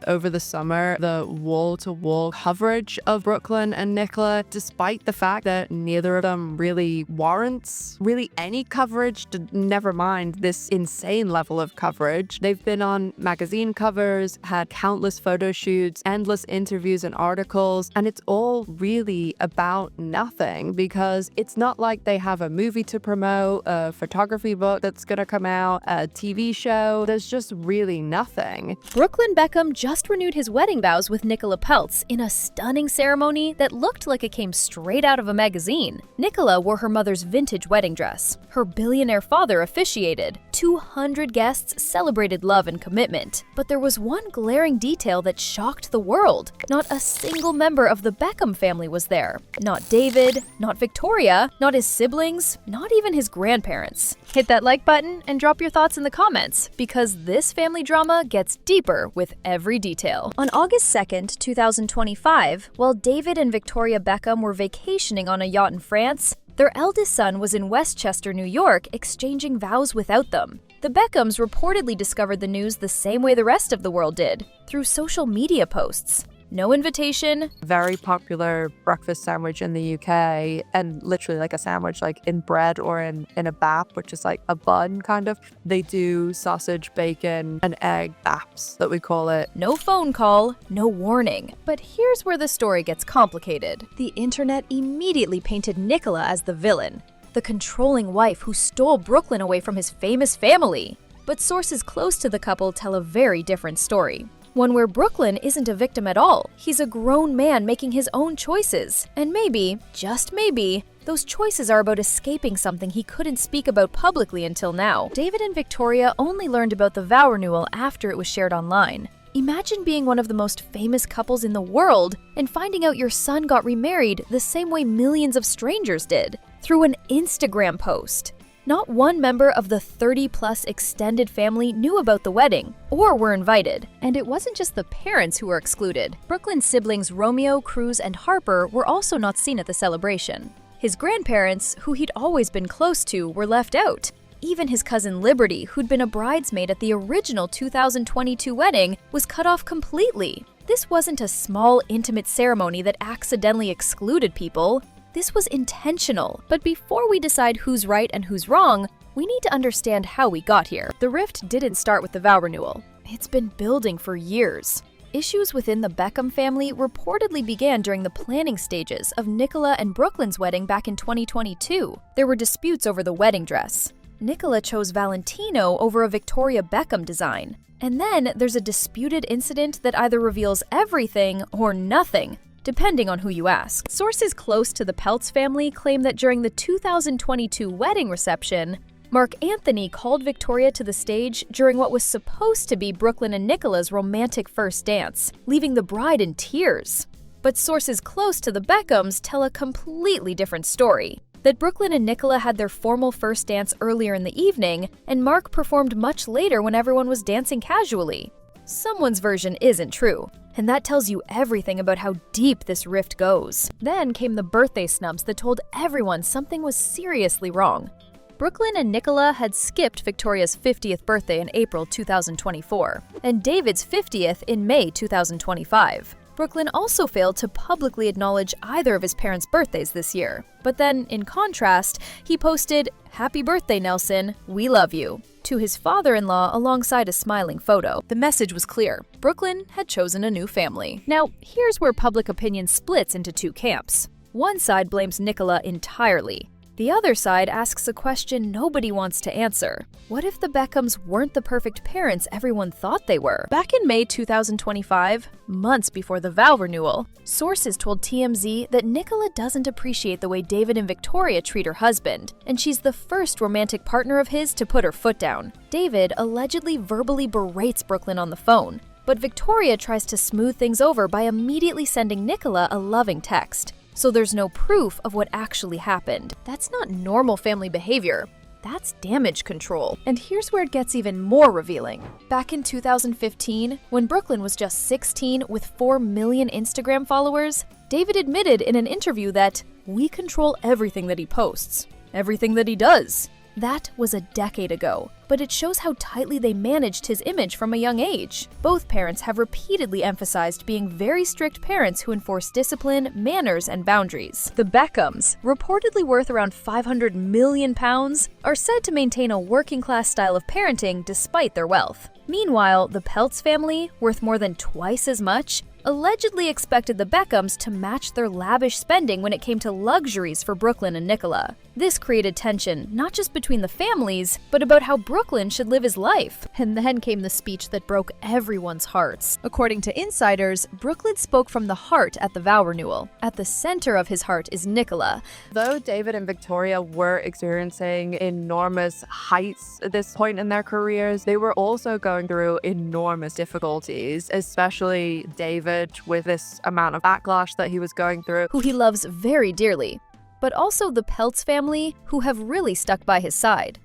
over the summer, the wall-to-wall coverage of Brooklyn and Nicola, despite the fact that neither of them really warrants really any coverage, never mind this insane level of coverage. They've been on magazine covers, had countless photo shoots, endless interviews and articles, and it's all really about nothing because it's not like they have a movie to promote, a photography book that's gonna come out, a TV show. There's just really nothing. Brooklyn Beckham just renewed his wedding vows with Nicola Peltz in a stunning ceremony that looked like it came straight out of a magazine. Nicola wore her mother's vintage wedding dress. Her billionaire father officiated. 200 guests celebrated love and commitment. But there was one glaring detail that shocked the world. Not a single member of the Beckham family was there. Not David, not Victoria, not his siblings, not even his grandparents. Hit that like button and drop your thoughts in the comments, because this family drama gets deeper with every detail. On August 2nd, 2025, while David and Victoria Beckham were vacationing on a yacht in France, their eldest son was in Westchester, New York, exchanging vows without them. The Beckhams reportedly discovered the news the same way the rest of the world did, through social media posts. No invitation. Very popular breakfast sandwich in the UK, and literally like a sandwich like in bread or in a bap, which is like a bun kind of. They do sausage, bacon, and egg baps that we call it. No phone call, no warning. But here's where the story gets complicated. The internet immediately painted Nicola as the villain, the controlling wife who stole Brooklyn away from his famous family. But sources close to the couple tell a very different story. One where Brooklyn isn't a victim at all. He's a grown man making his own choices. And maybe, just maybe, those choices are about escaping something he couldn't speak about publicly until now. David and Victoria only learned about the vow renewal after it was shared online. Imagine being one of the most famous couples in the world and finding out your son got remarried the same way millions of strangers did, through an Instagram post. Not one member of the 30-plus extended family knew about the wedding or were invited. And it wasn't just the parents who were excluded. Brooklyn's siblings Romeo, Cruz, and Harper were also not seen at the celebration. His grandparents, who he'd always been close to, were left out. Even his cousin Liberty, who'd been a bridesmaid at the original 2022 wedding, was cut off completely. This wasn't a small, intimate ceremony that accidentally excluded people. This was intentional. But before we decide who's right and who's wrong, we need to understand how we got here. The rift didn't start with the vow renewal. It's been building for years. Issues within the Beckham family reportedly began during the planning stages of Nicola and Brooklyn's wedding back in 2022. There were disputes over the wedding dress. Nicola chose Valentino over a Victoria Beckham design. And then there's a disputed incident that either reveals everything or nothing, depending on who you ask. Sources close to the Peltz family claim that during the 2022 wedding reception, Mark Anthony called Victoria to the stage during what was supposed to be Brooklyn and Nicola's romantic first dance, leaving the bride in tears. But sources close to the Beckhams tell a completely different story. That Brooklyn and Nicola had their formal first dance earlier in the evening, and Mark performed much later when everyone was dancing casually. Someone's version isn't true, and that tells you everything about how deep this rift goes. Then came the birthday snubs that told everyone something was seriously wrong. Brooklyn and Nicola had skipped Victoria's 50th birthday in April 2024, and David's 50th in May 2025. Brooklyn also failed to publicly acknowledge either of his parents' birthdays this year. But then, in contrast, he posted, "Happy birthday, Nelson, we love you," to his father-in-law alongside a smiling photo. The message was clear. Brooklyn had chosen a new family. Now, here's where public opinion splits into two camps. One side blames Nicola entirely. The other side asks a question nobody wants to answer. What if the Beckhams weren't the perfect parents everyone thought they were? Back in May 2025, months before the vow renewal, sources told TMZ that Nicola doesn't appreciate the way David and Victoria treat her husband, and she's the first romantic partner of his to put her foot down. David allegedly verbally berates Brooklyn on the phone, but Victoria tries to smooth things over by immediately sending Nicola a loving text. So there's no proof of what actually happened. That's not normal family behavior. That's damage control. And here's where it gets even more revealing. Back in 2015, when Brooklyn was just 16 with 4 million Instagram followers, David admitted in an interview that, "We control everything that he posts, everything that he does. That was a decade ago, but it shows how tightly they managed his image from a young age. Both parents have repeatedly emphasized being very strict parents who enforce discipline, manners, and boundaries. The Beckhams, reportedly worth around £500 million, are said to maintain a working-class style of parenting despite their wealth. Meanwhile, the Peltz family, worth more than twice as much, allegedly expected the Beckhams to match their lavish spending when it came to luxuries for Brooklyn and Nicola. This created tension, not just between the families, but about how Brooklyn should live his life. And then came the speech that broke everyone's hearts. According to insiders, Brooklyn spoke from the heart at the vow renewal. At the center of his heart is Nicola. Though David and Victoria were experiencing enormous heights at this point in their careers, they were also going through enormous difficulties, especially David with this amount of backlash that he was going through, who he loves very dearly, but also the Peltz family, who have really stuck by his side.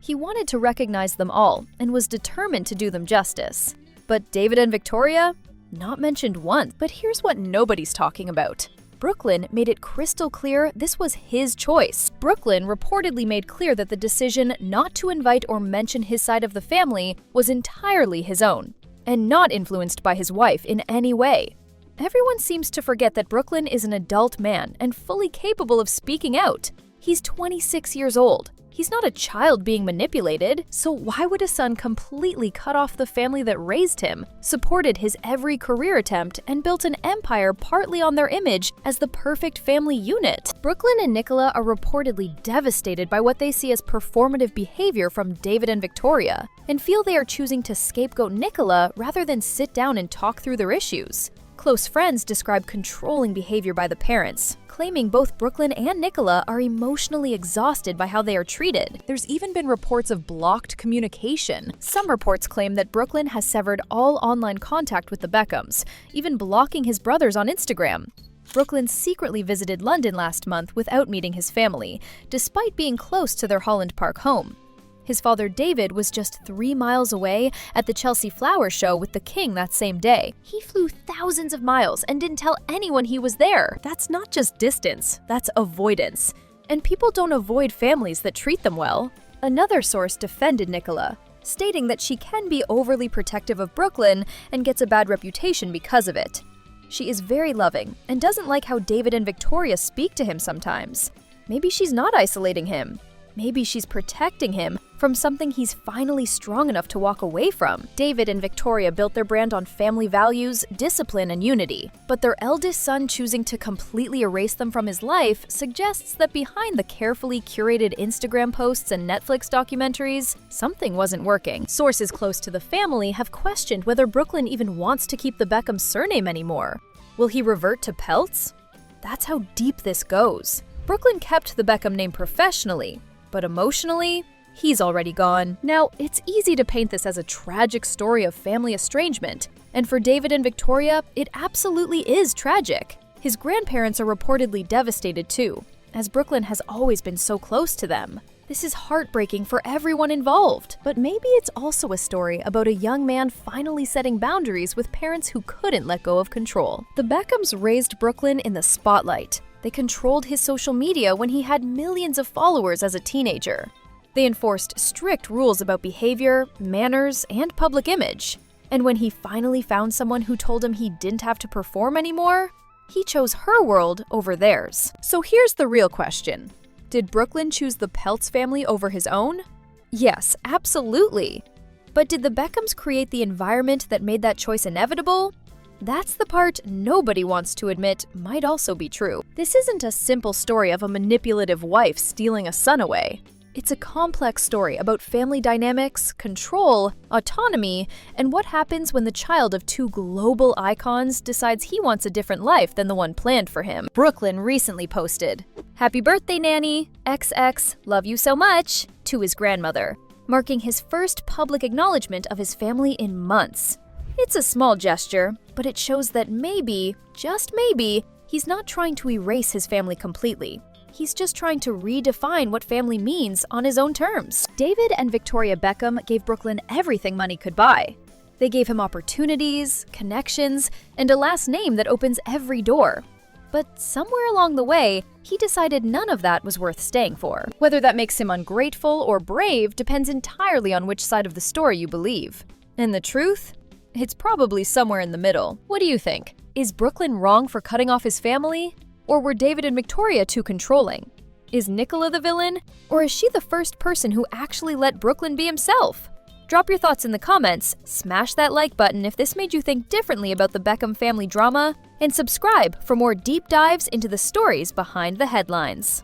He wanted to recognize them all and was determined to do them justice. But David and Victoria? Not mentioned once. But here's what nobody's talking about. Brooklyn made it crystal clear this was his choice. Brooklyn reportedly made clear that the decision not to invite or mention his side of the family was entirely his own, and not influenced by his wife in any way. Everyone seems to forget that Brooklyn is an adult man and fully capable of speaking out. He's 26 years old. He's not a child being manipulated, so why would a son completely cut off the family that raised him, supported his every career attempt, and built an empire partly on their image as the perfect family unit? Brooklyn and Nicola are reportedly devastated by what they see as performative behavior from David and Victoria, and feel they are choosing to scapegoat Nicola rather than sit down and talk through their issues. Close friends describe controlling behavior by the parents, claiming both Brooklyn and Nicola are emotionally exhausted by how they are treated. There's even been reports of blocked communication. Some reports claim that Brooklyn has severed all online contact with the Beckhams, even blocking his brothers on Instagram. Brooklyn secretly visited London last month without meeting his family, despite being close to their Holland Park home. His father David was just 3 miles away at the Chelsea Flower Show with the king that same day. He flew thousands of miles and didn't tell anyone he was there. That's not just distance, that's avoidance. And people don't avoid families that treat them well. Another source defended Nicola, stating that she can be overly protective of Brooklyn and gets a bad reputation because of it. She is very loving and doesn't like how David and Victoria speak to him sometimes. Maybe she's not isolating him. Maybe she's protecting him from something he's finally strong enough to walk away from. David and Victoria built their brand on family values, discipline, and unity. But their eldest son choosing to completely erase them from his life suggests that behind the carefully curated Instagram posts and Netflix documentaries, something wasn't working. Sources close to the family have questioned whether Brooklyn even wants to keep the Beckham surname anymore. Will he revert to Peltz? That's how deep this goes. Brooklyn kept the Beckham name professionally, but emotionally, he's already gone. Now, it's easy to paint this as a tragic story of family estrangement, and for David and Victoria, it absolutely is tragic. His grandparents are reportedly devastated too, as Brooklyn has always been so close to them. This is heartbreaking for everyone involved, but maybe it's also a story about a young man finally setting boundaries with parents who couldn't let go of control. The Beckhams raised Brooklyn in the spotlight. They controlled his social media when he had millions of followers as a teenager. They enforced strict rules about behavior, manners, and public image. And when he finally found someone who told him he didn't have to perform anymore, he chose her world over theirs. So here's the real question. Did Brooklyn choose the Peltz family over his own? Yes, absolutely. But did the Beckhams create the environment that made that choice inevitable? That's the part nobody wants to admit might also be true. This isn't a simple story of a manipulative wife stealing a son away. It's a complex story about family dynamics, control, autonomy, and what happens when the child of two global icons decides he wants a different life than the one planned for him. Brooklyn recently posted, "Happy birthday, Nanny! XX, love you so much!" to his grandmother, marking his first public acknowledgement of his family in months. It's a small gesture, but it shows that maybe, just maybe, he's not trying to erase his family completely. He's just trying to redefine what family means on his own terms. David and Victoria Beckham gave Brooklyn everything money could buy. They gave him opportunities, connections, and a last name that opens every door. But somewhere along the way, he decided none of that was worth staying for. Whether that makes him ungrateful or brave depends entirely on which side of the story you believe. And the truth? It's probably somewhere in the middle. What do you think? Is Brooklyn wrong for cutting off his family? Or were David and Victoria too controlling? Is Nicola the villain? Or is she the first person who actually let Brooklyn be himself? Drop your thoughts in the comments, smash that like button if this made you think differently about the Beckham family drama, and subscribe for more deep dives into the stories behind the headlines.